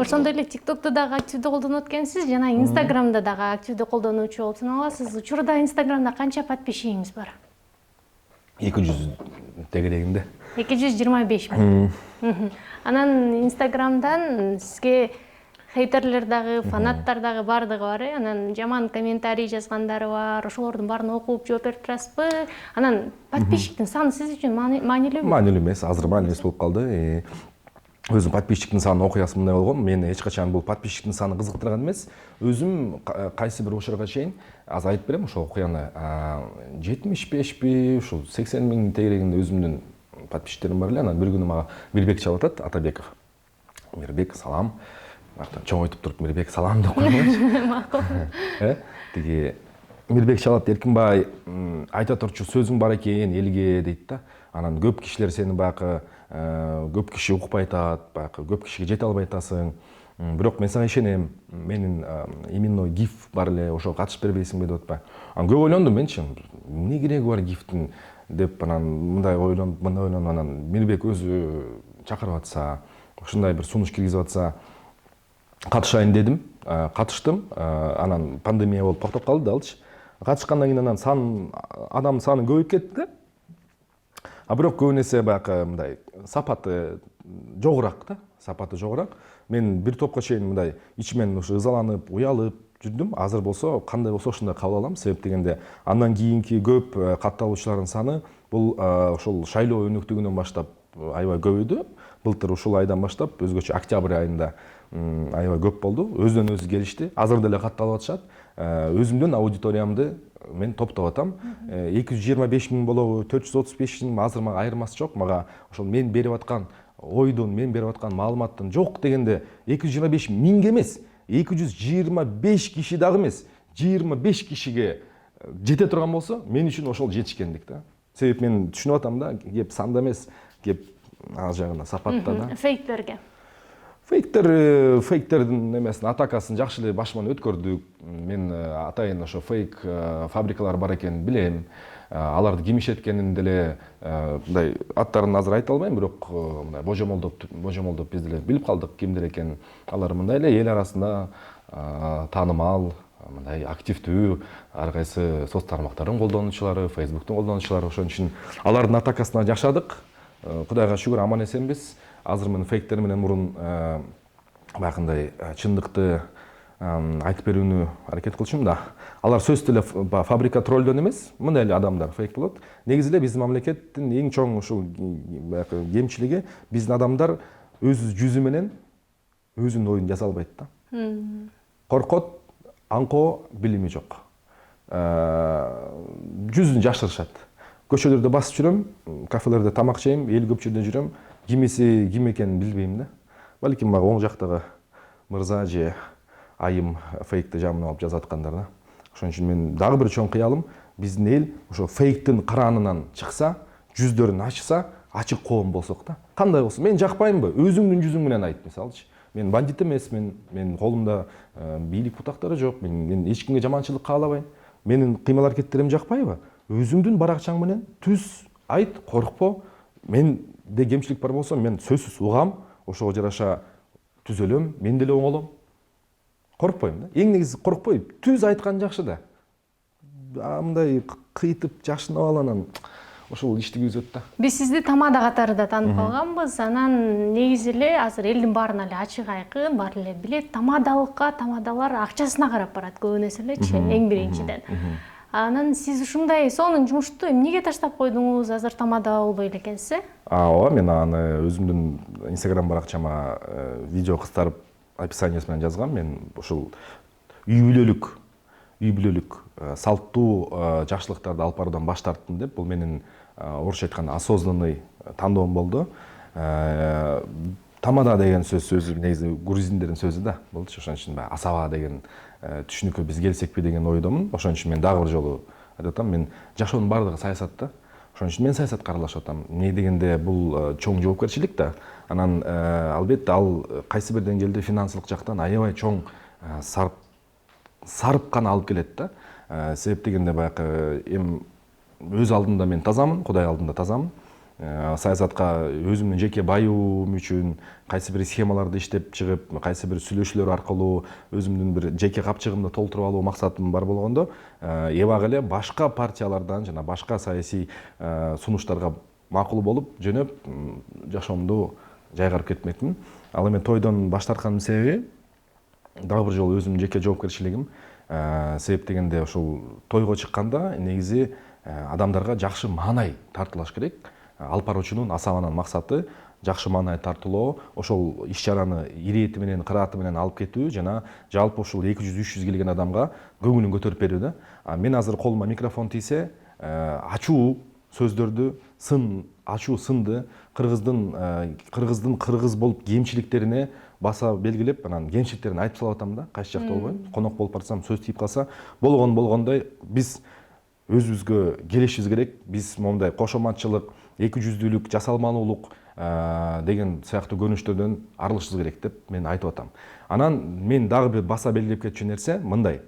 Ошондой эле TikTok'то дагы активдүү колдонуп экенсиз, жана Instagram'да дагы активдүү колдонуучу болуп саналасыз. Учурда Instagram'да канча подписчигиңиз бар? 200 тегерегинде. 225 миң. Анан Instagram'дан сизге хейтерлер дагы, фанаттар дагы бардыгы бар, анан жаман комментарий жазгандары бар, ошолордун баарын окуп жооп берип турасызбы? Анан подписчиктин саны сиз үчүн маанилүүбү? Маанилүү эмес, азыр маанилүүсүз болуп калды. Өзүм подписчиктин санын окуясы мындай болгон, мени эч качан бул подписчиктин саны кызыктырган эмес. Өзүм кайсы бир учурга чейин аз айтып берем, ошол окуяны 75 ушул 80 миң тегерегинде өзүмдүн подписчиктерим бар эле. Анан бир күнү мага Бирбек чалып атат, Атабеков. Мирбек салам. Чоң айтып туруп Мирбек салам деп койгончу. Макул. Тиги Мирбек Чалат Эркинбай айта турчу сөзүң бар экен элге дейт да. Анан көп кишилер сени баягы көп киши укпай атат, баягы көп кишиге жете албай атасың. Бирок мен сага ишенем. Менин именно гиф бар эле, ошого катышып бербейсиңби деп атпайбы. Анан көп ойлондум менчи. Эмне кереги бар гифтин деп анан мындай ойлонуп анан Мирбек өзү чакырып атса, ушундай бир сунуш киргизип атса, катышайын дедим. Катыштым. Анан пандемия болуп токтоп калды да алчы. Катышкандан кийин анан адам саны көбөйүп кетти. Бирок көп нерсе баягы мындай сапаты жогураак да. Сапаты жогураак. Мен бир топко чейин мындай ичимен ушу ызаланып, уялып жүрдүм. Азыр болсо кандай болсо ошондой кабыл алам. Себеп дегенде андан кийинки көп катталуучулардын саны бул ошол шайлоо өнүктүгүнөн баштап аябай көбөйдү. Былтыр ушул айдан баштап өзгөчө октябрь айында аябай көп болду. Өзүнөн өзү келишти. Азыр деле катталып атышат. Өзүмдүн аудиториямды мен топтоп атам. 225 миң болобу, 435 миң, азыр мага айырмасы жок. Мага ошол мен берип аткан ойдун, мен берип аткан маалыматтын жок дегенде 225 миң эмес, 225 киши дагы эмес, 25 кишиге жете турган болсо, мен үчүн ошол жетишкендик да. Себеп мен түшүнүп атам да, кеп санда эмес, кеп ал жагына сапатта да. Фейктерге. Фейктердин эмесин атакасын жакшы эле башыман өткөрдүк. Мен атайын ошо фейк фабрикалар бар экенин билем. Аларды ким ишеткенин деле мындай аттарын азыр айта албайм, бирок мындай божомолдоп биз деле билип калдык кимдер экенин. Алар мындай эле эл арасында таанымал, мындай активдүү ар кайсы соц тармактардын колдонуучулары, Facebooктун колдонуучулары, ошон үчүн алардын атакасына жашадык. Кудайга шүгүр аман эсенбиз. Азыр мен фейктер менен мурун баягындай чындыкты айтып берүүнү аракет кылчумун да. Алар сөзсүз эле фабрика троллдон эмес, мындай эле адамдар фейк болот. Негизи эле биздин мамлекеттин эң чоң ушул баягы кемчилиги биздин адамдар өз жүзү менен өзүнүн оюн жаза албайт да. Коркот, аңкоо, билими жок. Жүзүн жашырышат. Көчөлөрдө басып жүрөм, кафелерде тамак жейм, эл көп жерде жүрөм. Кимиси ким экенин билбейм да. Балким мага оң жактагы мырза же айым фейкти жамын алып жазып аткандар да. Ошон үчүн мен дагы бир чоң кыялым, биздин эл ошо фейктин каранынан чыкса, жүздөрүн ачса, ачык коом болсок да. Кандай болсун? Мен жакпаймбы? Өзүңдүн жүзүң менен айт, мисалчы. Мен бандит эмесмин, мен колумда бийлик бутактары жок, мен эч кимге жаманчылык каалабайм. Менин кыймыл аракеттерим жакпайбы? Өзүңдүн баракчаң менен түз айт, коркпо. Менде кемчилик бар болсо, мен сөзсүз угам, ошого жараша түзөлөм, мен деле оңолом. Коркпойм да. Эң негизи коркпой, түз айткан жакшы да. Мындай кыйтып жашынып аланан ошол ишти күйзөт да. Биз сизди тамада катары да таанып калганбыз. Анан негизи эле азыр элдин баарына эле ачык айкын, баары эле билет. Тамадалар акчасына карап барат көбүнесе элечи, эң биринчиден. Анан сиз ушундай сонун жумушту эмнеге таштап койдуңуз? Азыр тамада болбой эле экенсиз? Ооба, мен аны өзүмдүн Instagram баракчама видео кыстарып описаниясы менен жазгам. Мен ушул үй бүлөлүк салттуу жакшылыктарды алып баруудан баш тарттым деп, бул менин орусча айтканда осознанный тандоом болду. Тамада деген сөзү негизи грузиндердин сөзү да. Болчу, ошон үчүн асаба деген түшүнүккө биз келсекпи деген ойдомун. Ошон үчүн мен дагы бир жолу айтып атам, мен жашоонун баардыгы саясатта. Ошон үчүн мен саясатка аралашып атам. Эмне дегенде бул чоң жоопкерчилик да. Анан албетте ал кайсы бир деңгээлде финансылык жактан аябай чоң сарыпканы алып келет да. Себеп дегенде баягы өз алдында мен тазамын, Кудай алдында тазамын. Саясатка өзүмдүн жеке байуум үчүн кайсы бир схемаларды иштеп чыгып, кайсы бир сүйлөшүүлөр аркылуу өзүмдүн бир жеке капчыгымды толтуруп алуу максатым бар болгондо, эбак эле башка партиялардан жана башка саясий сунуштарга макул болуп жөнөп жашоомду жайгарып кетмекмин. Ал эми тойдон баш тарткандын себеби дагы бир жолу өзүмдүн жеке жоопкерчилигим. Себеп дегенде ушул тойго чыкканда негизи адамдарга жакшы маанай тартылыш керек. Алып баруучунун асабанын максаты жакшы маанай тартылоо, ошол иш-чараны ирети менен, кырааты менен алып кетүү жана жалпы ушул 200-300 келген адамга көңүлүн көтөрүп берүү да. Мен азыр колума микрофон тийсе, ачуу сөздөрдү сын ачуу сынды кыргыздын кыргыз болуп кемчиликтерине баса белгилеп анан кемчиликтерин айтып салып атам да, кайсы жакта болбойм. Конок болуп барсам сөз тийип калса, болгондой биз өзүбүзгө келишибиз керек. Биз мондай кошоматчылык, эки жүздүүлүк, жасалмалуулук деген сыяктуу көрүнүштөрдөн арылышыбыз керек деп мен айтып атам. Анан мен дагы бир баса белгилеп кетчү нерсе мындай.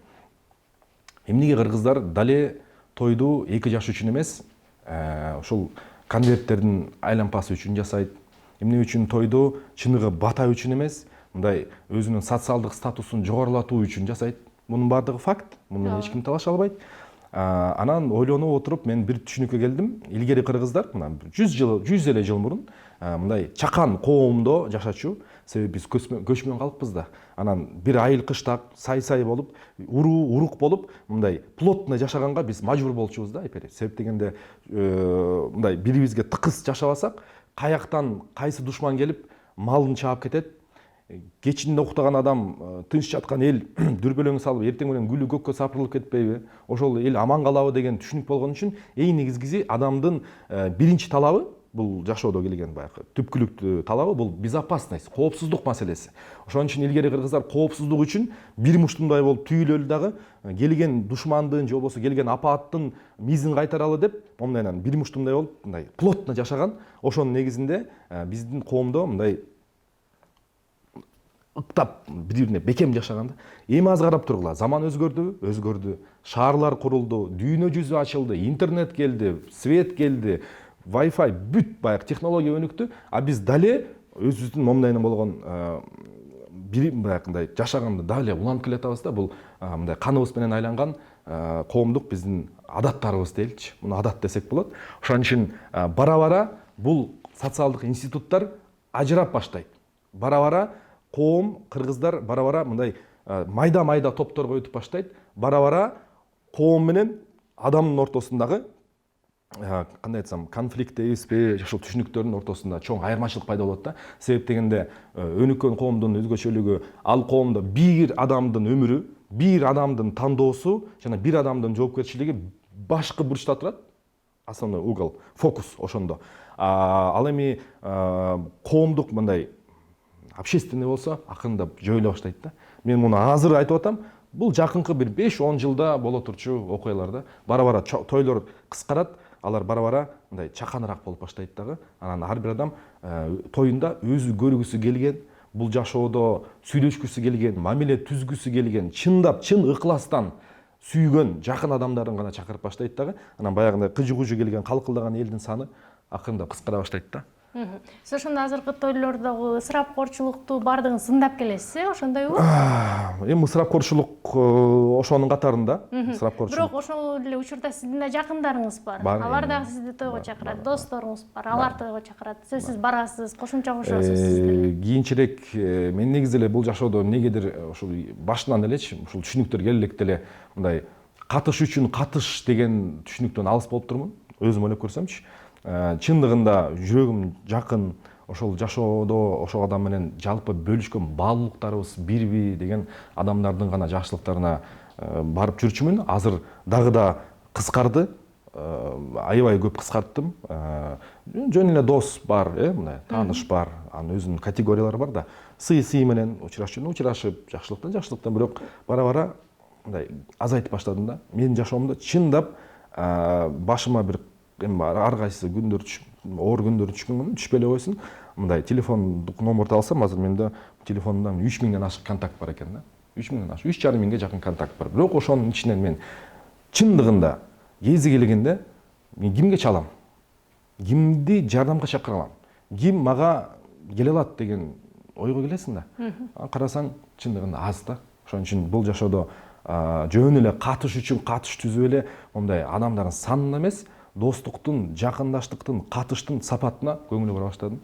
Эмнеге кыргыздар дале тойду 2 жаш үчүн эмес, ошол конверттердин айланпасы үчүн жасайт. Эмне үчүн тойду чыныгы бата үчүн эмес, мындай өзүнүн социалдык статусун жогорулатуу үчүн жасайт. Мунун бардыгы факт. Муну эч ким талаша албайт. Анан ойлонуп отуруп мен бир түшүнүккө келдим. Илгери кыргыздар мына 100 эле жыл мурун мындай чакан коомдо жашачу. Себеби биз көчмөн калкпыз да. Анан бир айыл кыштак сай болуп, урук болуп, мындай плотно жашаганга биз мажбур болчубуз да, айпери. Себеп дегенде мындай бирибизге тыкыз жашабасак, каяктан кайсы душман келип малын чаап кетет. Кечинде уктаган адам, тынч жаткан эл дүрбөлөң салып, эртең менен гүлү көккө сапырылып кетпейби? Ошол эл аман калабы деген түшүнүк болгон үчүн эң негизгиси адамдын биринчи талабы, бул жашоодо келген баягы түпкүлүктүү талабы бул безопасность, коопсуздук маселеси. Ошон үчүн илгери кыргыздар коопсуздук үчүн бир муштумдай болуп түйүлөлү дагы келген душмандын же болбосо келген апааттын мизин кайтаралы деп, момундан бир муштумдай болуп мындай плотно жашаган. Ошонун негизинде биздин коомдо мындай ыктап бири-бирине бекем жашаганда. Эми аз карап тургула, заман өзгөрдү, шаарлар курулду, дүйнө жүзү ачылды, интернет келди, свет келди, Wi-Fi бүт баягы технология өнүктү, а биз дале өзүбүздүн момундайынан болгон бир баягындай жашаганды дале уланып келатабыз да. Бул мындай каныбыз менен айланган коомдук биздин адаттарыбыз дейчи. Муну адат десек болот. Ошон үчүн бара-бара бул социалдык институттар ажырап баштайт. Бара-бара коом, кыргыздар бара-бара мындай майда топторго өтүп баштайт. Бара-бара коом менен адамдын ортосундагы кандай айтсам, конфликт дейбизби, ошол түшүнүктөрдүн ортосунда чоң айырмачылык пайда болот да. Себеп дегенде өнүккөн коомдун өзгөчөлүгү ал коомдо бир адамдын өмүрү, бир адамдын тандоосу жана бир адамдын жоопкерчилиги башкы бурчта турат. Основной угол, фокус ошондо. Ал эми коомдук мындай общественный болсо акырындап жойуло баштайт да. Мен муну азыр айтып атам. Бул жакынкы бир 5-10 жылда боло турчу окуялар да. Бара-бара тойлор кыскарат, алар бара-бара мындай чаканыраак болуп баштайт дагы. Анан ар бир адам тоюнда өзү көргүсү келген, бул жашоодо сүйлөшкүсү келген, мамиле түзгүсү келген, чындап, чын ыкластан сүйгөн жакын адамдарын гана чакырып баштайт дагы. Анан баягындай кыжы-кужу келген, калкылдаган элдин саны акырындап кыскара баштайт да. Сиз ошондо азыркы тойлордогу ысырапкорчулукту баардыгын сындап келесиз, ошондойбу? Эми ысырапкорчулук ошонун катарында. Ысырапкорчулук. Бирок ошол эле учурда сиздин да жакындарыңыз бар. Алар дагы сизди тойго чакырат, досторуңуз бар, алар тойго чакырат. Сиз барасыз, кошумча кошосуз. Кийинчерээк мен негизи эле бул жашоодо эмнегедир ошол башынан элечи ушул түшүнүктөр келе электе эле мындай катыш үчүн катыш деген түшүнүктөн алыс болуп турмун. Өзүм ойлоп көрсөмчү. Чындыгында жүрөгүм жакын, ошол жашоодо ошол адам менен жалпы бөлүшкөн баалуулуктарыбыз бирби деген адамдардын гана жакшылыктарына барып жүрчүмүн. Азыр дагы да кыскарды, аябай көп кыскарттым. Жөн эле дос бар, мындай тааныш бар, анын өзүнүн категориялары бар да. Сый менен учурашып, жакшылыктан, бирок бара-бара мындай азайтып баштадым да. Менин жашоомдо чындап башыма бир ар кайсы күндөр оор күндөр түшпөй эле койсун. Мындай телефондук номерди алсам, азыр менде телефонумда 3000ден ашык контакт бар экен да. 3000ден ашык, 3,5 жакын контакт бар. Бирок ошонун ичинен мен чындыгында кези келгенде мен кимге чалам? Кимди жардамга чакыра алам? Ким мага келе алат деген ойго келесиң да. Карасаң чындыгында аз да. Ошон үчүн бул жашоодо жөн эле катыш үчүн катыш түзүп эле мындай адамдардын санына эмес, достуктун, жакындаштыктын, катыштын сапатына көңүл бура баштадым.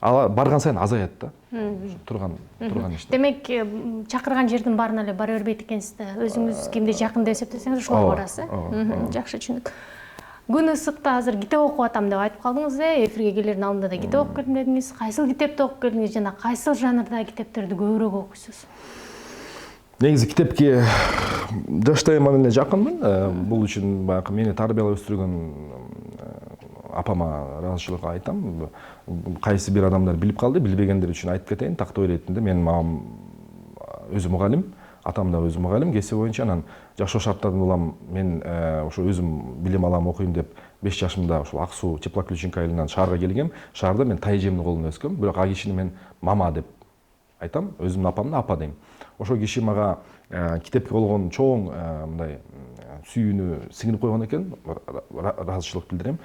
Ал барган сайын азаят да. Турган иште. Демек, чакырган жердин баарына эле бара бербейт экенсиз да. Өзүңүз кимди жакын деп эсептесеңиз, ошого барасыз. Жакшы түшүндүк. Күн ысыкта азыр китеп окуп атам деп айтып калдыңыз, эфирге келердин алдында да китеп окуп келдим дедиңиз. Кайсыл китепти окуп келдиңиз жана кайсыл жанрдагы китептерди көбүрөөк окуйсуз? Негизи китепке Достоевскийге эле жакынмын. Бул үчүн баягы мени тарбиялап өстүргөн апама ыраазычылык айтам. Кайсы бир адамдар билип калды, билбегендер үчүн айтып кетейин. Так деп ойлойт да. Менин мамам өзү мугалим, атам да өзү мугалим, кесип боюнча. Анан жашоо шарттарынан улам мен ошо өзүм билим алам, окуйм деп 5 жашымда ошол Ак суу Теплоключенко айылынан шаарга келгем. Шаарда мен тай эжемдин колунда өскөм. Бирок ал кишини мен мама деп айтам, өзүмдүн апамды апа дейм. Ошол киши мага китепке болгон чоң мындай сүйүүнү сиңирип койгон экен. Ыраазычылык билдирем.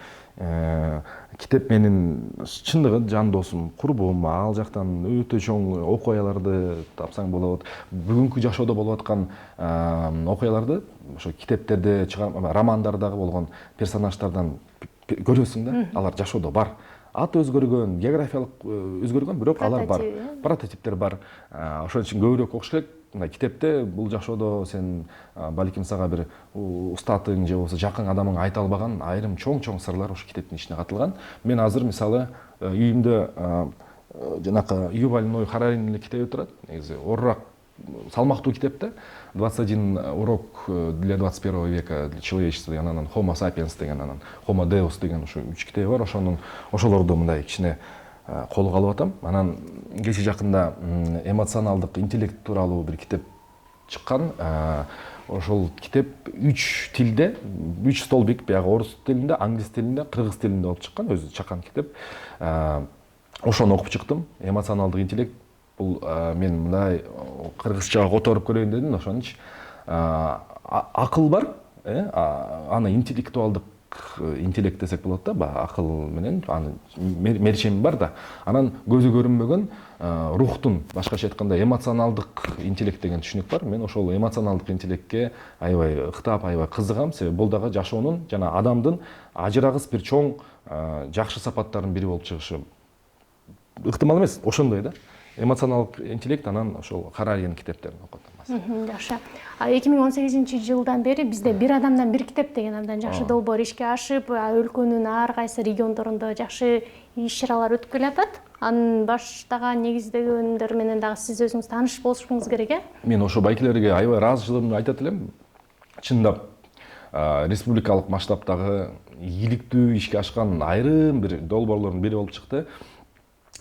Китеп менин чындыгы жан досум, курбум. Ал жактан өтө чоң окуяларды тапсаң болот. Бүгүнкү жашоодо болуп аткан окуяларды ошо китептерде, романдардагы болгон персонаждардан көрөсүң да. Алар жашоодо бар. Ат өзгөргөн, географиялык өзгөргөн, бирок алар бар. Прототиптер бар. Ошон үчүн көбүрөөк окуш керек. Мындай китепте бул жашоодо сен балким сага бир устатың же болбосо жакын адамың айта албаган айрым чоң сырлар ошо китептин ичинде катылган. Мен азыр мисалы үйүмдө жанакы Юваль Ной Хараринин китеби турат. Негизи оорураак, салмактуу китеп да. 21 урок для 21 века для человечества деген, анан Homo sapiens деген, анан Homo Deus деген ошо 3 китеби бар. Ошолорду мындай кичине колго алып атам. Анан кече жакында эмоционалдык интеллект тууралуу бир китеп чыккан. Ошол китеп 3 тилде, 3 столбик, баягы орус тилинде, англис тилинде, кыргыз тилинде болуп чыккан, өзү чакан китеп. Ошону окуп чыктым. Эмоционалдык интеллект бул мен мындай кыргызчага которуп көрөйүн дедим. Ошонуч акыл бар, аны интеллектуалдык интеллект десек болот да, акыл менен аны мерчеми бар да. Анан көзү көрүнбөгөн рухтун, башкача айтканда эмоционалдык интеллект деген түшүнүк бар. Мен ошол эмоционалдык интеллектке аябай ыктап, аябай кызыгам. Себеби бул дагы жашоонун жана адамдын ажырагыс бир чоң жакшы сапаттарынын бири болуп чыгышы ыктымал эмес, ошондой да. Эмоционалдык интеллект, анан ошол Хараринин китептерин окутам. Жакшы. 2018-жылдан бери бизде бир адамдан бир китеп деген абдан жакшы долбоор ишке ашып, өлкөнүн ар кайсы региондорунда жакшы иш-чаралар өтүп келатат. Анын баштаган негиздегендер менен дагы сиз өзүңүз тааныш болушуңуз керек, э? Мен ошо байкелерге аябай ыраазычылыгымды айтат элем. Чындап республикалык масштабтагы ийгиликтүү ишке ашкан айрым бир долбоорлордун бири болуп чыкты.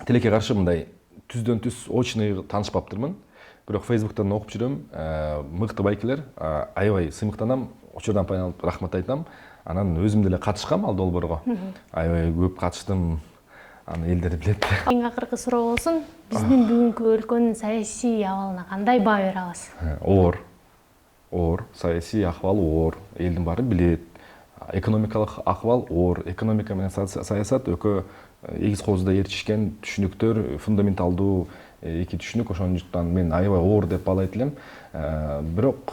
Тилекке каршы мындай түздөн түз очный таанышпаптырмын. Бирок Facebook'тан окуп жүрөм. Мыкты байкелер, аябай сыймыктанам. Учурдан пайдаланып рахмат айтам. Анан өзүм деле катышкам ал долбоорго. Аябай көп катыштым. Аны элдер билет. Эң акыркы суроо болсун. Биздин бүгүнкү өлкөнүн саясий абалына кандай баа бере аласыз? Оор. Саясий акыбал оор. Элдин баары билет. Экономикалык акыбал оор. Экономика менен саясат экөө эгиз коозуда ээрчишкен түшүнүктөр, фундаменталдуу эки түшүнүк. Ошондуктан мен аябай оор деп баалайт элем. Бирок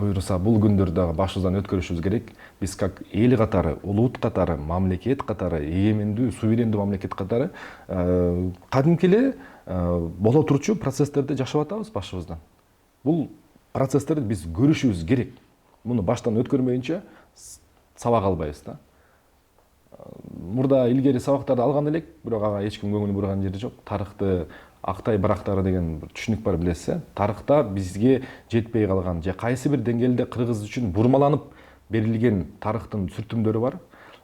буюрса бул күндөрдө дагы башыбыздан өткөрүшүбүз керек. Биз как эл катары, улут катары, мамлекет катары, эгемендүү, суверендүү мамлекет катары кадимки эле боло турчу процесстерди жашап атабыз башыбыздан. Бул процесстерди биз көрүшүбүз керек. Муну баштан өткөрмөйүнчө сабак албайбыз да. Мурда илгери сабактарды алган элек, бирок ага эч ким көңүл бурган жери жок. Тарыхты актай барактары деген бир түшүнүк бар, билесиз. Тарыхта бизге жетпей калган же кайсы бир деңгээлде кыргыз үчүн бурмаланып берилген тарыхтын сүртүмдөрү бар.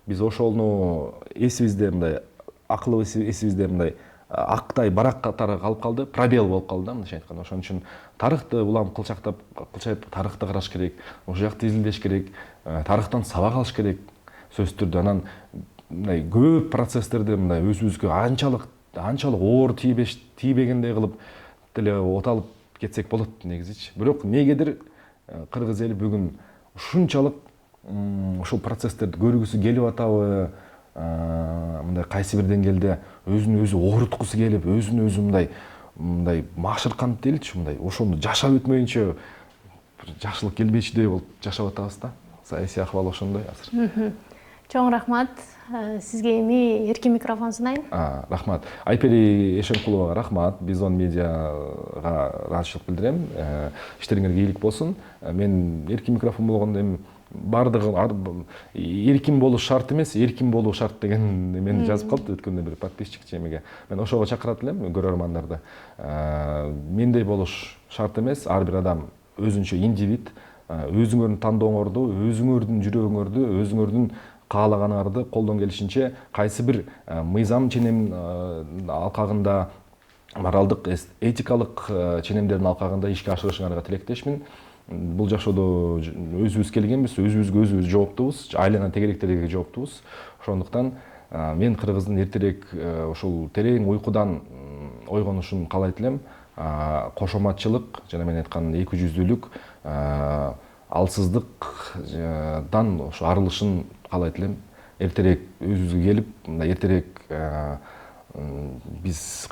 Биз ошону эсибизде мындай акылы эсибизде мындай актай барак катары калып калды, пробел болуп калды да, мындайча айтканда. Ошон үчүн тарыхты улам кылчайып тарыхты караш керек, ошол жакты изилдеш керек, тарыхтан сабак алыш керек сөзсүз түрдө. Анан мындай көп процесстерди мындай өзүбүзгө анчалык оор тийбегендей кылып деле оталып кетсек болот негизичи. Бирок эмнегедир кыргыз эли бүгүн ушунчалык ушул процесстерди көргүсү келип атабы, мындай кайсы бир деңгээлде өзүн өзү ооруткусу келип, өзүн өзү мындай машырканып деличи, мындай ошону жашап өтмөйүнчө жакшылык келбейчүдөй болуп жашап атабыз да. Саясий акыбал ошондой азыр. Чоң рахмат. Сизге эми эркин микрофон сунайын. Рахмат. Айпери Эшенкуловага рахмат. Бизон медиага ыраазычылык билдирем. Иштериңерге ийгилик болсун. Мен эркин микрофон болгондо эми бардыгы эркин болуш шарт эмес, эркин болуу шарт деген мени жазып калды өткөндө бир подписчик чемеге. Мен ошого чакырат элем көрөрмандарды. Мендей болуш шарт эмес. Ар бир адам өзүнчө индивид. Өзүңөрдүн тандооңорду, өзүңөрдүн жүрөгүңөрдү, өзүңөрдүн каалаганыңарды колдон келишинче кайсы бир мыйзам ченем алкагында, моралдык этикалык ченемдердин алкагында ишке ашырышыңарга тилектешмин. Бул жашоодо өзүбүз келгенбиз, өзүбүзгө өзүбүз жооптубуз, айланан тегеректерге жооптубуз. Ошондуктан мен кыргыздын эртерээк ушул терең уйкудан ойгонушун каалайт элем. Кошоматчылык жана мен айткан эки жүздүүлүк, алсыздыктан ошо арылышын каалайт элем. Эртерээк өзүбүзгө келип, мындай эртерээк биз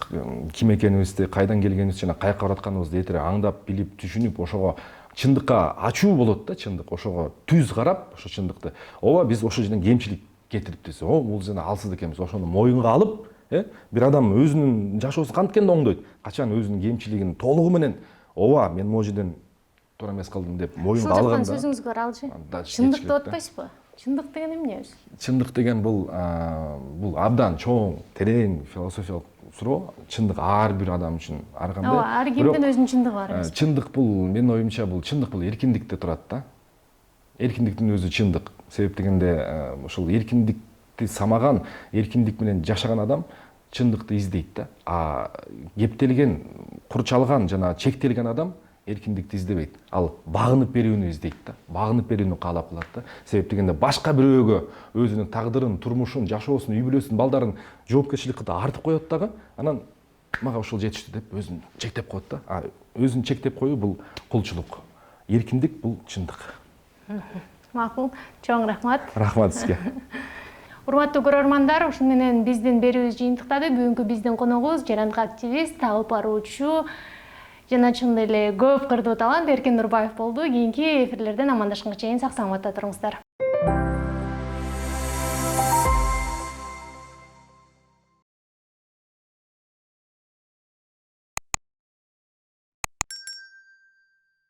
ким экенибизди, кайдан келгенибизди жана каяка баратканыбызды эртерээк аңдап, билип, түшүнүп, ошого чындыкка ачуу болот да, чындык. Ошого түз карап, ошо чындыкты. Ооба биз ошол жерден кемчилик кетириптиз. Бул жана алсыз экенбиз. Ошону моюнга алып, бир адам өзүнүн жашоосун канткен оңдойт? Качан өзүнүн кемчилигин толугу менен, ооба мен могу жерден туура эмес кылдым деп моюнга алганда. Ушул сөзүңүзгө каралчы. Чындык деп атпайсызбы? Чындык деген эмне өзү? Чындык деген бул абдан чоң, терең философиялык суроо. Чындык ар бир адам үчүн ар кандай. Ооба, ар кимдин өзүнүн чындыгы бар эмес. Чындык бул, менин оюмча, бул чындык бул эркиндикте турат да. Эркиндиктин өзү чындык. Себеп дегенде ушул эркиндикти самаган, эркиндик менен жашаган адам чындыкты издейт да. Кептелген, курчалган жана чектелген адам эркиндикти издебейт. Ал багынып берүүнү издейт да. Багынып берүүнү каалап калат да. Себеп дегенде башка бирөөгө өзүнүн тагдырын, турмушун, жашоосун, үй бүлөсүн, балдарын жоопкерчиликти артып коет дагы. Анан мага ушул жетиштүү деп өзүн чектеп коет да. Өзүн чектеп коюу бул кулчулук. Эркиндик бул чындык. Макул, чоң рахмат. Рахмат сизге. Урматтуу көрөрмандар, ушун менен биздин берүүбүз жыйынтыктады. Бүгүнкү биздин коногубуз жарандык активист, алып баруучу жана чын эле көп кырдуу талант Эркин Нурбаев болду. Кийинки эфирлерден амандашканга чейин сак саламатта туруңуздар.